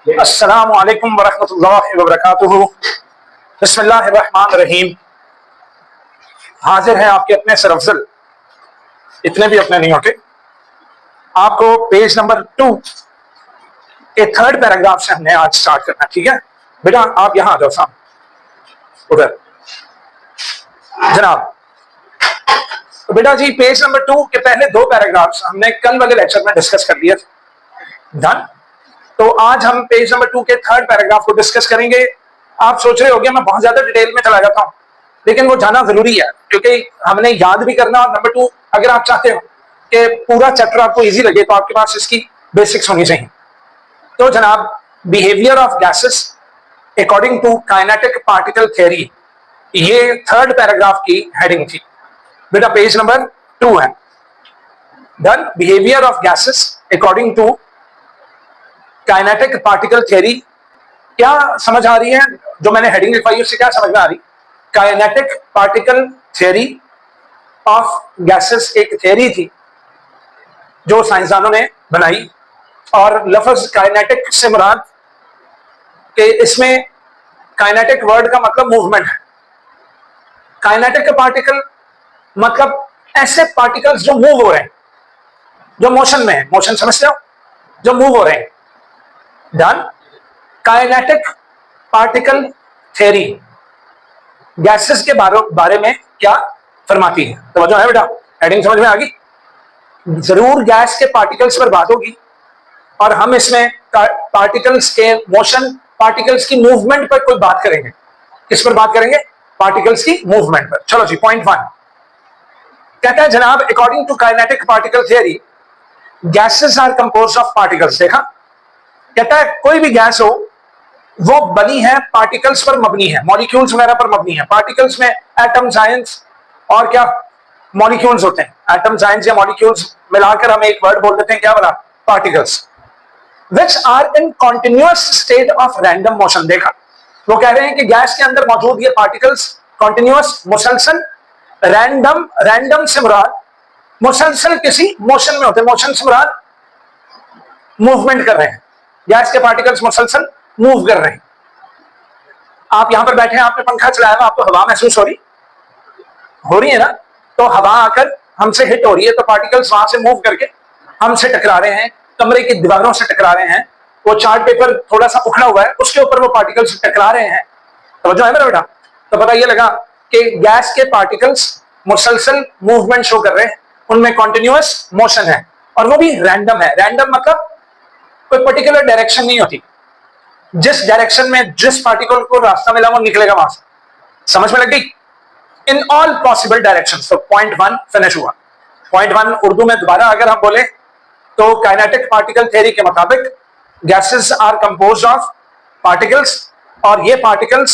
अस्सलामु अलैकुम वरहमतुल्लाहि वबरकातुहू। बिस्मिल्लाहिर्रहमानिर्रहीम। हाजिर हैं आपके अपने सरअफजल, इतने भी अपने नहीं होते। आपको पेज नंबर 2 के थर्ड पैराग्राफ से हमने आज स्टार्ट करना है, ठीक है बेटा? आप यहां आ जाओ सामने उधर। जनाब, तो बेटा जी पेज नंबर 2 के पहले 2 पैराग्राफ्स हमने कल वाले लेक्चर में डिस्कस कर लिए थे। डन। तो आज हम पेज नंबर 2 के थर्ड पैराग्राफ को डिस्कस करेंगे। आप सोच रहे होंगे मैं बहुत ज्यादा डिटेल में चला जाता हूं, लेकिन वो जाना जरूरी है क्योंकि हमने याद भी करना। और नंबर 2, अगर आप चाहते हो कि पूरा चैप्टर आपको इजी लगे तो आपके पास इसकी बेसिक्स होनी चाहिए। तो जनाब, behaviour of gases according to kinetic particle theory, ये थर्ड पैराग्राफ की हेडिंग थी बेटा। पेज नंबर 2 है। Done. Behaviour of gases according to kinetic particle theory. क्या समझ आ रही है जो मैंने हेडिंग लिखवाई उससे क्या समझ में आ रही? Kinetic particle theory of gases एक थ्योरी थी जो साइंसदानों ने बनाई, और लफ्ज काइनेटिक से मुराद कि इसमें काइनेटिक वर्ड का मतलब मूवमेंट है। काइनेटिक पार्टिकल मतलब ऐसे पार्टिकल्स जो मूव हो रहे हैं, जो मोशन में है। मोशन समझते हो? जो मूव हो रहे हैं। Done. Kinetic particle theory gases के बारे में क्या फरमाती है? तो जो है बेटा, हेडिंग समझ में आ गई? जरूर गैस के पार्टिकल्स पर बात होगी और हम इसमें पार्टिकल्स के मोशन, पार्टिकल्स की मूवमेंट पर कोई बात करेंगे। किस पर बात करेंगे? पार्टिकल्स की मूवमेंट पर। चलो जी, पॉइंट 1 कहता है जनाब, according to kinetic particle theory gases are composed of particles. देखा, कहता है कोई भी गैस हो वो बनी है पार्टिकल्स पर मबनी है, मॉलिक्यूल्स वगैरह पर मबनी है। पार्टिकल्स में एटम, साइंस और क्या मॉलिक्यूल्स होते हैं। एटम, साइंस या मॉलिक्यूल्स मिलाकर हम एक वर्ड बोल देते हैं, क्या वाला? Particles. Which are in continuous state of random motion. देखा, वो कह रहे हैं कि गैस के अंदर मौजूद ये पार्टिकल्स कॉन्टिन्यूअस, मुसलसल, रैंडम। रैंडम से मुराद मुसलसल किसी मोशन में होते हैं। मोशन से मुराद मूवमेंट कर रहे हैं। गैस के पार्टिकल्स मुसलसल मूव कर रहे हैं। आप यहां पर बैठे हैं, आपने पंखा चलाया हुआ, आपको हवा महसूस हो रही है ना? तो हवा आकर हमसे हिट हो रही है, तो पार्टिकल्स वहां से मूव करके हमसे टकरा रहे हैं, कमरे की दीवारों से टकरा रहे हैं। वो चार्ट पेपर थोड़ा सा उखड़ा हुआ है, उसके ऊपर वो पार्टिकल्स टकरा रहे हैं। तो जो है मेरा बेटा, तो पता ये लगा कि गैस के पार्टिकल्स मुसलसल मूवमेंट शो कर रहे हैं, उनमें कॉन्टिन्यूअस मोशन है और वो भी रैंडम है। रैंडम मतलब कोई पर्टिकुलर डायरेक्शन नहीं होती, जिस डायरेक्शन में जिस पार्टिकल को रास्ता मिला वो निकलेगा वहां से। समझ में लग गई? इन ऑल पॉसिबल डायरेक्शंस। तो पॉइंट 1 फिनिश हुआ। पॉइंट 1 उर्दू में दोबारा अगर हम बोले तो काइनेटिक पार्टिकल थ्योरी के मुताबिक gases are composed of particles, और ये पार्टिकल्स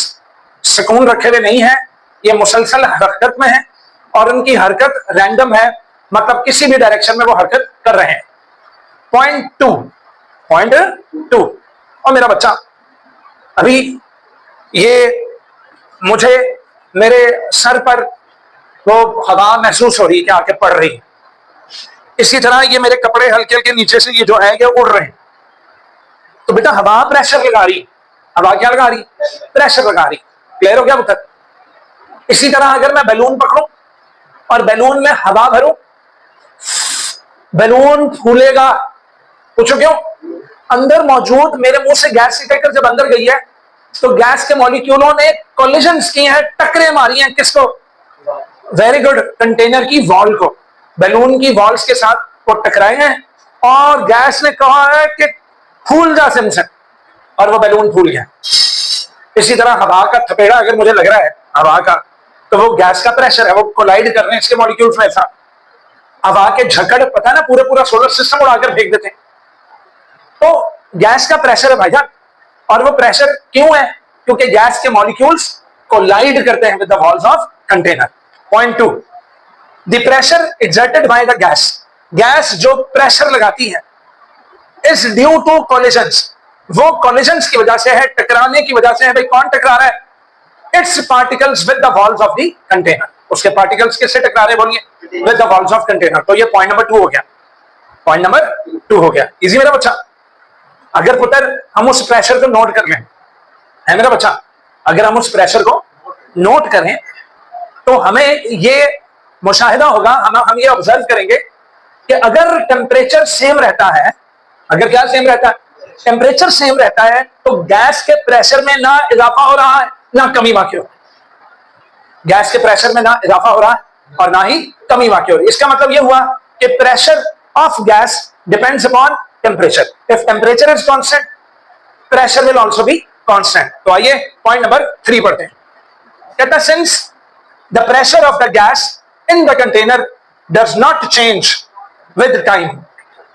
सुकून रखे हुए नहीं है, ये मुसलसल हरकत में है और उनकी हरकत रैंडम है, मतलब किसी भी डायरेक्शन में वो हरकत कर रहे हैं। पॉइंट 2 और मेरा बच्चा, अभी ये मुझे मेरे सर पर वो हवा महसूस हो रही है कि आके पड़ रही है। इसी तरह ये मेरे कपड़े हल्के हल्के नीचे से ये जो है ये उड़ रहे हैं। तो बेटा हवा प्रेशर लगा रही, हवा क्या लगा रही? प्रेशर लगा रही। क्लियर हो गया पुत्र? इसी तरह अगर मैं बैलून पकड़ूं और बैलून में हवा भरूं, बैलून फूलेगा। पूछो क्यों? अंदर मौजूद, मेरे मुंह से गैस निकलकर जब अंदर गई है तो गैस के मॉलिक्यूलों ने कोलिजन्स की हैं, टकरे मारी हैं। किसको? वेरी गुड, कंटेनर की वॉल को, बैलून की वॉल्स के साथ वो टकराए हैं और गैस ने कहा है कि फूल जा सिमसन, और वो बैलून फूल गया। इसी तरह हवा का थपेड़ा अगर मुझे लग रहा है हवा का, तो वो गैस का प्रेशर है, वो कोलाइड कर रहे हैं इसके मॉलिक्यूल्स में। ऐसा हवा के झकड़, पता है ना, पूरे पूरा सोलर सिस्टम उड़ाकर फेंक देते हैं। तो गैस का प्रेशर है भाईजान, और वो प्रेशर क्यों है? क्योंकि गैस के मॉलिक्यूल्स कोलाइड करते हैं with the walls of container. Point 2, the pressure exerted by the gas. Gas जो प्रेशर लगाती है इज ड्यू टू कोलिजन्स, वो कोलिजन्स की वजह से है, टकराने की वजह से है। भाई कौन टकरा रहा है? It's particles with the walls of the container. उसके पार्टिकल्स किससे टकरा रहे? बोलिए, with the walls of container. तो ये पॉइंट नंबर 2 हो गया। पॉइंट नंबर 2 हो गया। इजी मेरा बच्चा? अगर पुत्र हम उस प्रेशर को नोट कर लें, है मेरा बच्चा, अगर हम उस प्रेशर को नोट करें तो हमें ये मुशाहिदा होगा, हम ये ऑब्जर्व करेंगे कि अगर टेम्परेचर सेम रहता है, अगर क्या सेम रहता है, टेम्परेचर सेम रहता है, तो गैस के प्रेशर में ना इजाफा हो रहा है ना कमी वाक़ई हो रही है। गैस के प्रेशर में ना इजाफा हो रहा है और ना ही कमी वाक़ई हो रही है। इसका मतलब यह हुआ कि pressure of gas depends upon temperature. If temperature is constant, pressure will also be constant. तो आइए पॉइंट नंबर 3 पढ़ते हैं। कहता है since the pressure of the gas in the container does not change with time,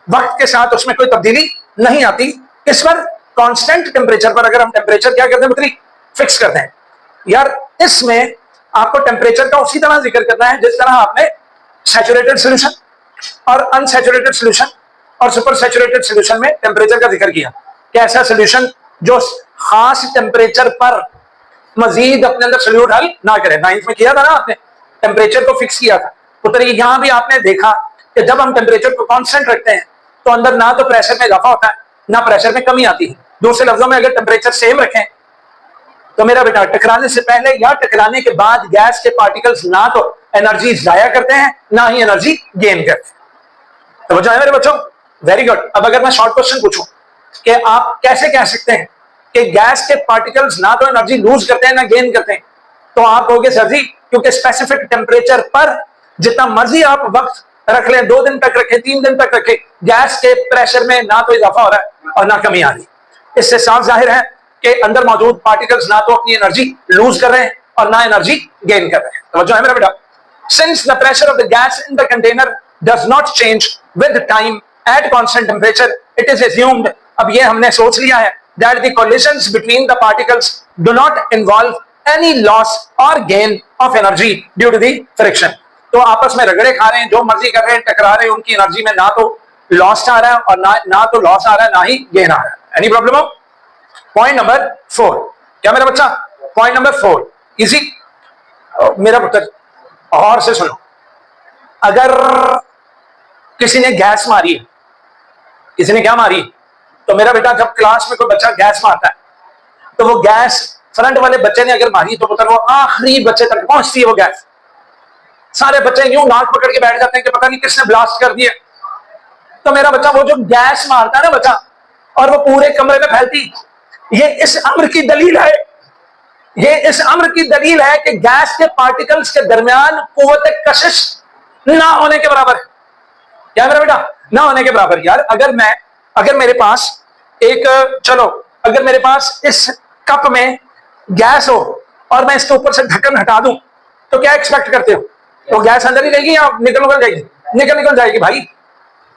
वक्त के साथ उसमें कोई तब्दीली नहीं आती, इस पर कांस्टेंट टेम्परेचर पर अगर हम टेम्परेचर क्या करते हैं पुत्री, फिक्स करते हैं। यार इसमें आपको टेम्परेचर का उसी तरह जिक्र करना है जिस तरह आपने सैचुरेटेड सॉल्यूशन और अनसैचुरेटेड सॉल्यूशन और सुपर सैचुरेटेड सॉल्यूशन में टेम्परेचर का जिक्र किया कि ऐसा सॉल्यूशन जो खास टेम्परेचर पर मजीद अपने अंदर सॉल्यूट हल ना करे। 9th में किया था ना आपने, टेम्परेचर को फिक्स किया था। तो यहां भी आपने देखा कि जब हम टेम्परेचर को कांस्टेंट रखते हैं तो अंदर ना तो प्रेशर में इजाफा होता है ना प्रेशर में कमी आती है। दूसरे लफ्जों में अगर टेम्परेचर सेम रखें तो मेरा बेटा टकराने से पहले या टकराने के बाद गैस के पार्टिकल्स ना तो एनर्जी जाया करते हैं ना ही एनर्जी गेन करते हैं। तो है मेरे बच्चों, वेरी गुड। अब अगर मैं शॉर्ट क्वेश्चन पूछूं कि आप कैसे कह सकते हैं कि गैस के पार्टिकल्स ना तो एनर्जी लूज करते हैं ना गेन करते हैं, तो आप कहोगे सर जी क्योंकि स्पेसिफिक टेम्परेचर पर जितना मर्जी आप वक्त रख लें, 2 दिन तक रखें, 3 दिन तक रखें, गैस के प्रेशर में ना तो इजाफा हो रहा है और ना कमी आ रही। इससे साफ जाहिर है कि अंदर मौजूद पार्टिकल्स ना तो अपनी एनर्जी लूज कर रहे हैं और ना एनर्जी गेन कर रहे हैं। तो जो है मेरा बेटा, since the pressure of the gas in the container does not change with time at constant temperature, it is assumed, अब ये हमने सोच लिया है, that the collisions between the particles do not involve any loss or gain of energy due to the friction. तो आपस में रगड़े खा रहे हैं, जो मर्जी कर रहे हैं, टकरा रहे हैं, उनकी एनर्जी में ना तो लॉस आ रहा है और ना तो लॉस आ रहा है ना ही गेन आ रहा है। Any problem? पॉइंट नंबर 4, क्या मेरा बच्चा, पॉइंट नंबर 4 इजी मेरा पुत्र, और से सुनो, अगर किसी ने गैस मारी है, किसी ने क्या मारी, तो मेरा बेटा जब क्लास में कोई बच्चा गैस मारता है तो वो गैस फ्रंट वाले बच्चे ने अगर मारी तो पुत्र वो आखिरी बच्चे तक पहुंचती है वो गैस। सारे बच्चे यूं नाक पकड़ के बैठ जाते हैं कि पता नहीं किसने ब्लास्ट कर दिया। तो मेरा बच्चा वो जो गैस मारता है ना बच्चा, और वो पूरे कमरे में फैलती, ये इस अम्र की दलील है, ये इस अम्र की दलील है कि गैस के पार्टिकल्स के दरमियान कुव्वत कशिश ना होने के बराबर है। क्या मेरा बेटा, ना होने के बराबर। यार अगर मेरे पास एक, चलो अगर मेरे पास इस कप में गैस हो और मैं इसके ऊपर से ढक्कन हटा दूं तो क्या एक्सपेक्ट करते हो, तो गैस अंदर ही रहेगी या निकल जाएगी? निकल जाएगी भाई,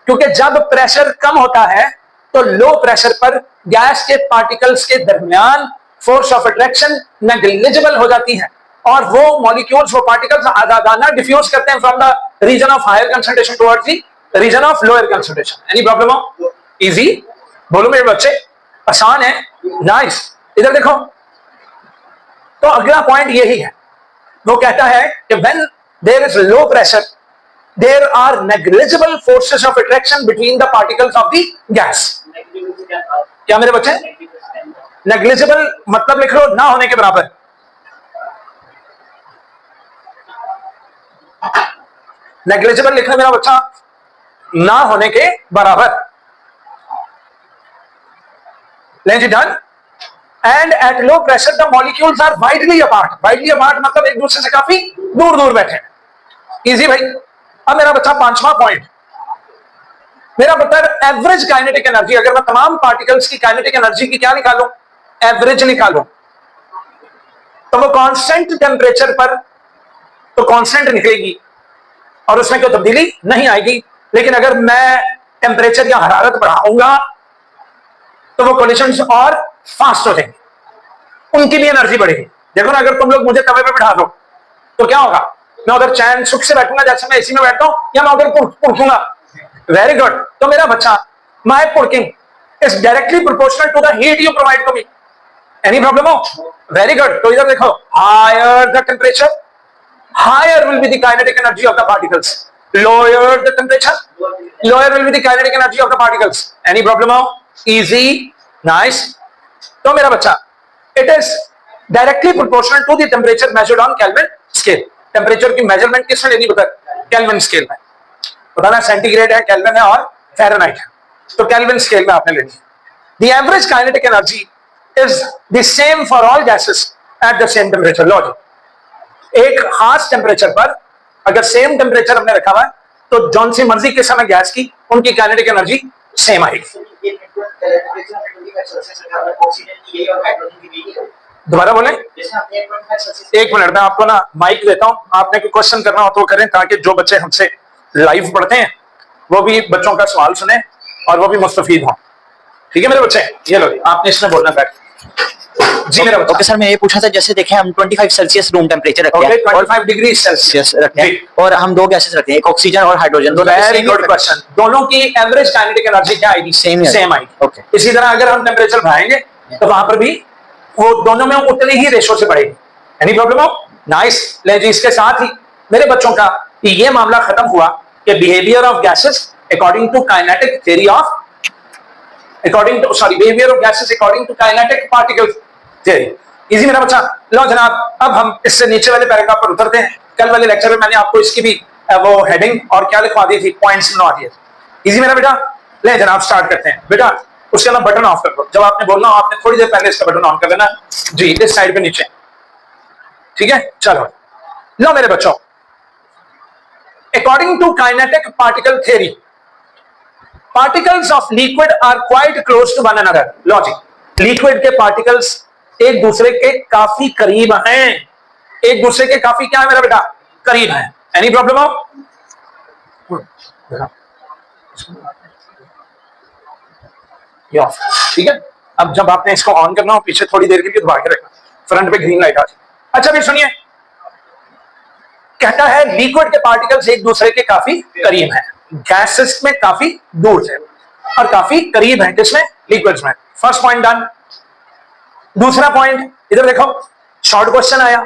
क्योंकि जब प्रेशर कम होता है तो लो प्रेशर पर गैस के पार्टिकल्स के दरमियान फोर्स ऑफ अट्रैक्शन नेग्लिजिबल हो जाती है और वो मॉलिक्यूल्स, वो पार्टिकल्स आजादाना डिफ्यूज करते हैं from the region of higher concentration towards the region of lower concentration. Any problem हो? इजी, बोलो मेरे बच्चे, आसान है, नाइस। इधर देखो, तो अगला पॉइंट यही है, वो कहता है कि when there is low pressure there are negligible forces of attraction between the particles of the gas। क्या मेरे बच्चे, negligible मतलब लिख लो ना होने के बराबर। negligible लिखना मेरा बच्चा ना होने के बराबर। लें जी, done. And at low pressure the molecules are widely apart. Widely apart मतलब एक दूसरे से काफी दूर दूर बैठे। इजी भाई। अब मेरा बच्चा 5वां पॉइंट, मेरा बच्चा एवरेज काइनेटिक एनर्जी, अगर मैं तमाम पार्टिकल्स की काइनेटिक एनर्जी की क्या निकालूं, एवरेज निकालूं, तो वो कांस्टेंट टेम्परेचर पर तो कांस्टेंट निकलेगी और उसमें कोई तब्दीली नहीं आएगी। लेकिन अगर मैं टेम्परेचर या हरारत बढ़ाऊंगा तो वो कोलिशंस और फास्ट हो जाएंगे, उनकी भी एनर्जी बढ़ेगी। देखो ना, अगर तुम लोग मुझे तवे पे बिठा दो तो क्या होगा, मैं उधर चैन सुख से बैठूंगा जैसे मैं एसी में बैठता हूं, या मैं उधर पुड़कूंगा। Very good. तो मेरा बच्चा, my pudding is directly proportional to the heat you provide to me. Any problem हो? Very good. तो इधर देखो, higher the temperature, higher will be the kinetic energy of the particles, lower the temperature, lower will be the kinetic energy of the particles. Any problem हो? Easy, nice. तो मेरा बच्चा, it is directly proportional to the temperature measured on Kelvin scale. Temperature की measurement किसमें लेनी बता? Kelvin scale में। बताना सेंटीग्रेड है, केल्विन है और फ़ारेनहाइट है, तो केल्विन स्केल में आपने लेनी है। The average kinetic energy is the same for all gases at the same temperature. Logic, एक खास टेम्परेचर पर अगर सेम टेम्परेचर हमने रखा हुआ है तो जौन सी मर्जी के समय गैस की, उनकी काइनेटिक एनर्जी सेम आएगी। दोबारा बोले? एक मिनट में आपको ना माइक देता हूं, आपने कोई क्वेश्चन करना हो तो करें, ताकि जो बच्चे हमसे लाइव पढ़ते हैं वो भी बच्चों का सवाल सुने और वो भी मुस्तफीद हों। ठीक है मेरे बच्चे? ये लो, आपने इसमें बोलना बैठ। जी मेरा बच्चा। ओके सर, मैं ये पूछा था, जैसे देखें हम 25 सेल्सियस रूम टेम्परेचर रखते हैं, 25 डिग्री सेल्सियस रखते हैं, और हम दो गैसेस रखते हैं, एक ऑक्सीजन और हाइड्रोजन। Very good question. दोनों की एवरेज काइनेटिक एनर्जी क्या आएगी? सेम आएगी। ओके। इसी तरह अगर हम टेम्परेचर बढ़ाएंगे तो वहां पर भी वो दोनों में उतने ही रेशो से बढ़ेगी। एनी प्रॉब्लम हो? नाइस। ले जी, इसके साथ ही मेरे बच्चों का ये मामला खत्म हुआ कि behaviour of gases according to kinetic theory of behaviour of gases according to kinetic particle theory. Easy मेरा बच्चा। लो जनाब, अब हम इससे नीचे वाले पैराग्राफ पर उतरते हैं। कल वाले लेक्चर में मैंने आपको इसकी भी वो हेडिंग और क्या लिखवा दी थी, पॉइंट्स लिखवा दिए। इजी मेरा बेटा। ले जनाब, स्टार्ट करते हैं। बेटा उसके अंदर बटन ऑफ कर दो, जब आपने बोलना हो आपने थोड़ी देर पहले इसका बटन ऑन कर देना जी, इस साइड पे नीचे। ठीक है, चलो लो मेरे बच्चों, according to kinetic particle theory, particles of liquid are quite close to one another. Logic, liquid के पार्टिकल्स एक दूसरे के काफी करीब हैं। एक दूसरे के काफी क्या है मेरा बेटा? करीब हैं। एनी प्रॉब्लम हो? ठीक है। अब जब आपने इसको ऑन करना हो पीछे थोड़ी देर के लिए दबा के रखना, फ्रंट पे ग्रीन लाइट आ जाए। अच्छा भी सुनिए, कहता है लिक्विड के पार्टिकल्स एक दूसरे के काफी करीब हैं, गैसेस में काफी दूर से और काफी करीब हैं किसमें? लिक्विड्स में। First point done. दूसरा पॉइंट इधर देखो, शॉर्ट क्वेश्चन आया।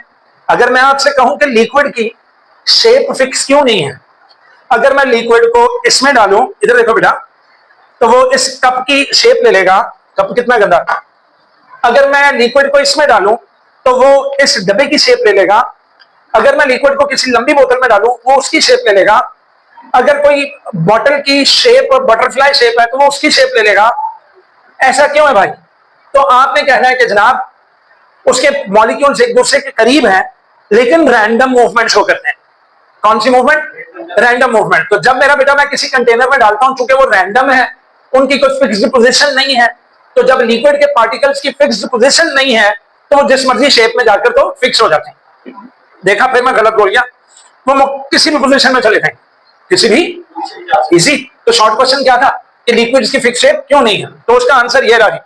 अगर मैं आपसे कहूं कि लिक्विड की शेप फिक्स क्यों नहीं है, अगर मैं लिक्विड को इसमें डालूं, इधर देखो बेटा, तो वो इस कप की शेप ले लेगा। कप कितना गंदा। अगर मैं लिक्विड को इसमें डालूं तो वो इस डब्बे की शेप ले लेगा। अगर मैं लिक्विड को किसी लंबी बोतल में डालूं वो उसकी शेप ले लेगा। अगर कोई बॉटल की शेप बटरफ्लाई शेप है तो वो उसकी शेप ले लेगा। ऐसा क्यों है भाई? तो आपने कहना है कि जनाब उसके मॉलिक्यूल्स एक दूसरे के करीब हैं लेकिन रैंडम मूवमेंट शो करते हैं। कौन सी मूवमेंट? Random movement. तो जब मेरा बेटा मैं किसी कंटेनर में डालता हूं, चूंकि वो रैंडम है, उनकी कोई फिक्स्ड पोजीशन नहीं है, तो जब लिक्विड के पार्टिकल्स की फिक्स्ड पोजीशन नहीं है तो वो जिस मर्जी शेप में जाकर तो फिक्स हो जाते हैं। देखा, फिर मैं गलत बोल गया, वो किसी भी पोजीशन में चले जाएंगे, किसी भी। इजी। तो शॉर्ट क्वेश्चन क्या था कि लिक्विड्स की फिक्स शेप क्यों नहीं है? तो उसका आंसर ये रहा जी,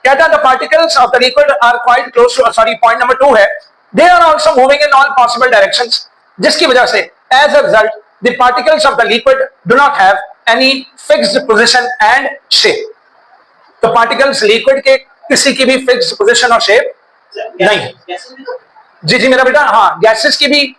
कहता the particles of the liquid are quite close to, sorry point number 2 है, they are also moving in all possible directions, जिसकी वजह से as a result the particles of the liquid do not have any fixed position and shape. तो particles liquid के किसी की भी fixed position और शेप नहीं है। जी जी मेरा बेटा, हाँ, गैसेस की भी,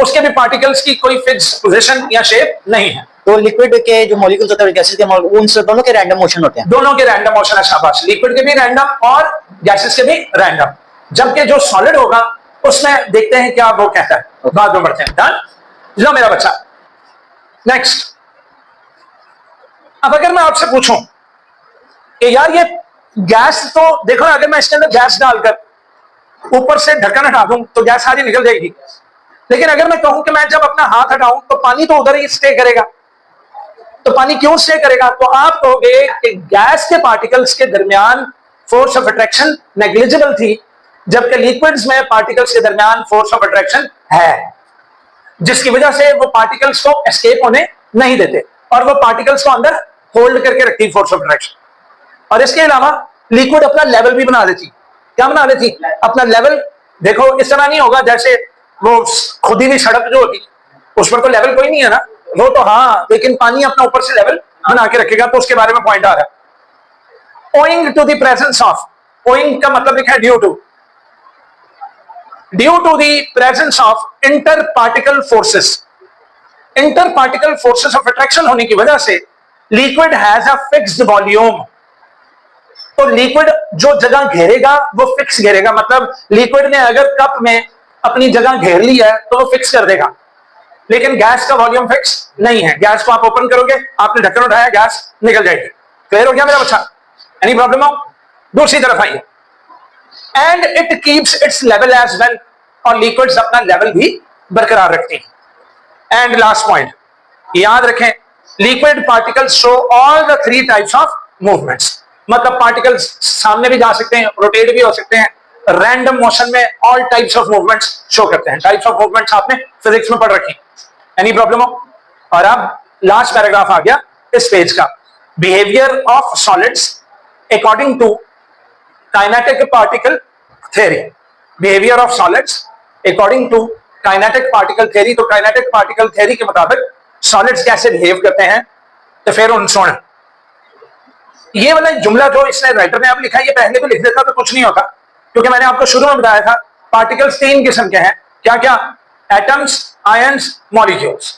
उसके भी पार्टिकल्स की कोई फिक्स्ड पोजीशन या शेप नहीं है। तो लिक्विड के जो मॉलिक्यूल्स होते हैं, गैसेस के मॉलिक्यूल्स, उन दोनों के रैंडम मोशन होते हैं। दोनों के रैंडम मोशन है, शाबाश। लिक्विड के भी रैंडम और गैसेस के भी रैंडम। जबकि जो सॉलिड होगा उसमें देखते हैं क्या वो कहता है, बाद में बढ़ते हैं। डन। लो मेरा बच्चा, नेक्स्ट। अब अगर मैं आपसे पूछूं कि यार ये गैस, तो देखो ना, अगर मैं इसके अंदर गैस डालकर ऊपर से ढक्कन हटा दूं तो गैस सारी निकल जाएगी। लेकिन अगर मैं कहूं कि मैं जब अपना हाथ हटाऊं तो पानी तो उधर ही स्टे करेगा, तो पानी क्यों स्टे करेगा? तो आप कहोगे कि गैस के पार्टिकल्स के दरमियान फोर्स ऑफ अट्रैक्शन नेग्लिजिबल थी, जबकि लिक्विड्स में पार्टिकल्स के दरमियान फोर्स ऑफ अट्रैक्शन है, जिसकी वजह से वो पार्टिकल्स को एस्केप होने नहीं देते और वो पार्टिकल्स को अंदर होल्ड करके रखती फोर्स ऑफ अट्रैक्शन। और इसके अलावा लिक्विड अपना लेवल भी बना लेती। क्या बना लेती? अपना लेवल। देखो, इस तरह नहीं होगा जैसे वो खुद ही सड़क जो होती उस पर तो लेवल कोई नहीं है ना, वो तो हाँ, लेकिन पानी अपना ऊपर से लेवल बना के रखेगा। तो उसके बारे में पॉइंट आ रहा है। Owing to the presence of, owing का मतलब लिखा है due to, due to the presence of inter particle forces, inter particle forces of attraction होने की वजह से liquid has a fixed volume. तो लिक्विड जो जगह घेरेगा वो फिक्स घेरेगा, मतलब लिक्विड ने अगर कप में अपनी जगह घेर ली है तो वो फिक्स कर देगा। लेकिन गैस का वॉल्यूम फिक्स नहीं है। गैस को आप ओपन करोगे, आपने ढक्कन उठाया, गैस निकल जाएगी। क्लियर हो गया मेरा बच्चा? एनी प्रॉब्लम हो? दूसरी तरफ आइए। And it keeps its level as well, और लिक्विड्स अपना लेवल भी बरकरार रखती हैं। एंड लास्ट पॉइंट याद रखें, liquid particles show all the 3 types of movements, मतलब पार्टिकल्स सामने भी जा सकते हैं, रोटेट भी हो सकते हैं, रैंडम मोशन में all types of movements show करते हैं। टाइप्स ऑफ मूवमेंट्स आपने फिजिक्स में पढ़ रखी। एनी प्रॉब्लम हो? और अब लास्ट पैराग्राफ आ गया इस पेज का, behaviour of solids according to kinetic particle theory. Behaviour of solids according to kinetic particle theory. तो काइनेटिक पार्टिकल थ्योरी के मुताबिक सॉलिड्स कैसे बिहेव करते हैं, तो फिर उन सुन, ये वाला जुमला जो इसने राइटर ने अब लिखा है, ये पहले भी लिख देता तो कुछ नहीं होता, क्योंकि मैंने आपको शुरू में बताया था पार्टिकल्स 3 किस्म के हैं। क्या क्या? Atoms, ions, molecules.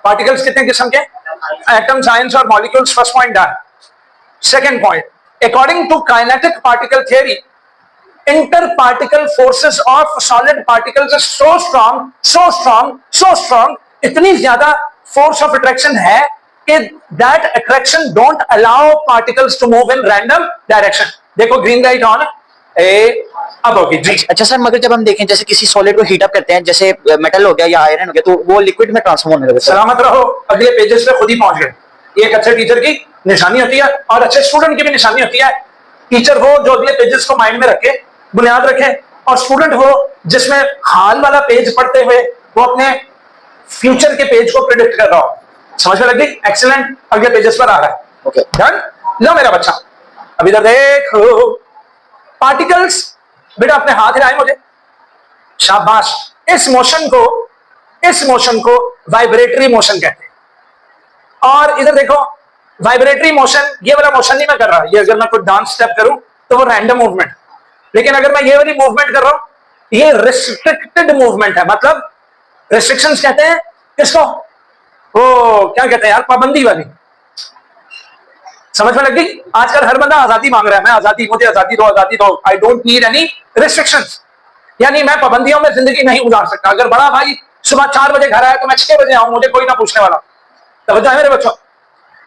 पार्टिकल्स कितने किस्म के? एटम्स, आयंस और molecules. First point done. Second point, according to kinetic particle theory, inter particle forces of solid particles so strong, so strong, so strong, इतनी ज्यादा फोर्स ऑफ अट्रैक्शन है कि that attraction don't allow particles to move in random direction. देखो green light on, अब होगी जी। अच्छा sir, मगर जब हम देखें जैसे किसी सॉलिड को हीट अप करते हैं, जैसे मेटल हो गया या आयरन हो गया, तो वो लिक्विड में ट्रांसफॉर्म होने लगता है। सलामत रहो, अगले पेजेस पे खुद ही पहुंच गए। ये एक अच्छे टीचर की निशानी होती है और अच्छे स्टूडेंट की भी निशानी होती है। टीचर वो जो अगले पेजेस को माइंड में रखे, बुनियाद रखे, और स्टूडेंट वो जिसमें हाल वाला पेज पढ़ते हुए वो अपने फ्यूचर के पेज को प्रिडिक्ट कर रहा हो। समझ में लग गई? एक्सीलेंट। अगले पेजेस पर आ रहा है। Okay done. लो मेरा बच्चा, अब इधर देखो। पार्टिकल्स, बेटा अपने हाथ हिलाए मुझे, शाबाश। इस मोशन को वाइब्रेटरी मोशन कहते हैं। और इधर देखो, वाइब्रेटरी मोशन, ये वाला मोशन नहीं मैं कर रहा, ये अगर मैं कोई डांस स्टेप करूं तो वो रैंडम मूवमेंट, लेकिन अगर मैं ये वाली मूवमेंट कर रहा हूं ये रिस्ट्रिक्टेड मूवमेंट है। मतलब रिस्ट्रिक्शंस कहते हैं किसको? वो क्या कहते हैं यार, पाबंदी वाली। समझ में लग गई? आजकल हर बंदा आजादी मांग रहा है, मैं आजादी, मुझे आजादी दो, आजादी दो, I don't need any restrictions. यानी मैं पाबंदियों में जिंदगी नहीं गुजार सकता। अगर बड़ा भाई सुबह 4 बजे घर आया तो मैं 6 बजे आऊं, मुझे कोई ना पूछने वाला। तवज्जो है मेरे बच्चों?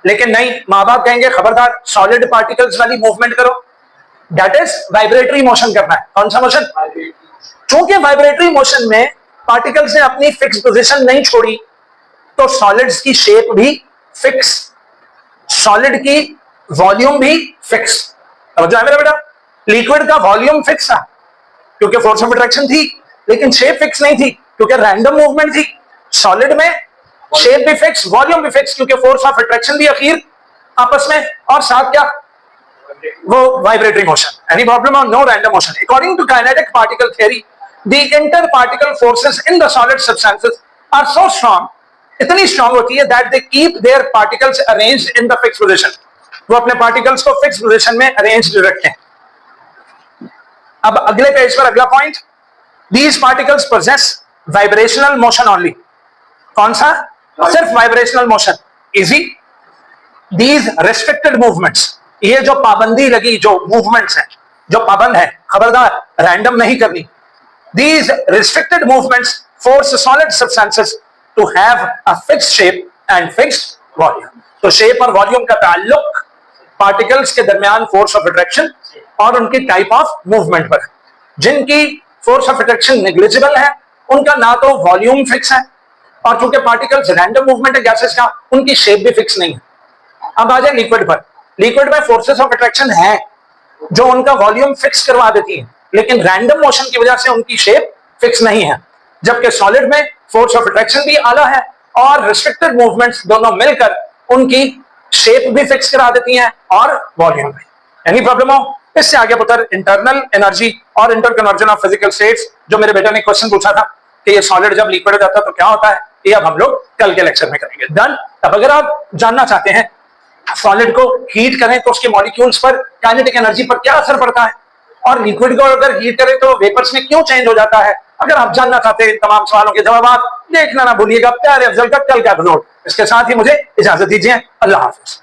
लेकिन नहीं, माँ बाप कहेंगे खबरदार सॉलिड पार्टिकल्स वाली मूवमेंट करो, दैट इज वाइब्रेटरी मोशन करना है। कौन सा मोशन? चूंकि वाइब्रेटरी मोशन में पार्टिकल्स ने अपनी फिक्स पोजीशन नहीं छोड़ी, तो सॉलिड्स की शेप भी फिक्स, सॉलिड की वॉल्यूम भी फिक्स। समझो है मेरा बेटा? लिक्विड का वॉल्यूम फिक्स था क्योंकि फोर्स ऑफ अट्रैक्शन थी, लेकिन शेप फिक्स नहीं थी क्योंकि रैंडम मूवमेंट थी। सॉलिड में शेप भी फिक्स, वॉल्यूम भी फिक्स, क्योंकि फोर्स ऑफ अट्रैक्शन भी अखीर आपस में, और साथ क्या? वो वाइब्रेटरी मोशन। एनी प्रॉब्लम और no random motion? According to kinetic particle theory, the inter particle forces in the solid substances are so strong, इतनी स्ट्रॉन्ग होती है that they keep their particles arranged in the fix position. वो अपने particles को fix position में arranged रखते हैं। अब अगले पेज पर अगला point, these particles possess vibrational motion only. कौन सा? सिर्फ vibrational motion. Easy. These restricted movements, ये जो पाबंदी लगी, जो मूवमेंट्स हैं, जो पाबंद है, खबरदार रैंडम नहीं करनी। These restricted movements force solid substances to have a fixed shape and fixed volume. तो शेप और वॉल्यूम का ताल्लुक पार्टिकल्स के दरमियान फोर्स ऑफ अट्रैक्शन और उनकी टाइप ऑफ मूवमेंट पर। जिनकी फोर्स ऑफ अट्रैक्शन नेग्लिजिबल है उनका ना तो वॉल्यूम फिक्स है, और चूंकि पार्टिकल्स रैंडम मूवमेंट है गैसेस का, उनकी शेप भी फिक्स नहीं है। अब आ जाए लिक्विड पर। लिक्विड में फोर्सेस ऑफ अट्रैक्शन है जो उनका वॉल्यूम फिक्स करवा देती है, लेकिन रैंडम मोशन की वजह से उनकी शेप फिक्स नहीं है। जबकि सॉलिड में फोर्स ऑफ अट्रैक्शन भी आला है और रिस्ट्रिक्टेड मूवमेंट्स दोनों मिलकर उनकी शेप भी फिक्स करा देती हैं और वॉल्यूम भी। एनी प्रॉब्लम हो? इससे आगे पुत्र इंटरनल एनर्जी और इंटरकन्वर्जन ऑफ फिजिकल स्टेट्स, जो मेरे बेटे ने क्वेश्चन पूछा था कि ये सॉलिड जब लिक्विड हो जाता है तो क्या होता है, ये अब हम लोग कल के लेक्चर में करेंगे। डन। अब अगर आप जानना चाहते हैं सॉलिड को हीट करें तो उसके मॉलिक्यूल्स पर काइनेटिक एनर्जी पर क्या असर पड़ता है, और लिक्विड को अगर हीट करें तो वेपर्स में क्यों चेंज हो जाता है, अगर आप जानना चाहते हैं तमाम सवालों के जवाब देखना ना भूलिएगा प्यारे अफजल का कल का एपिसोड। इसके साथ ही मुझे इजाजत दीजिए। अल्लाह हाफिज।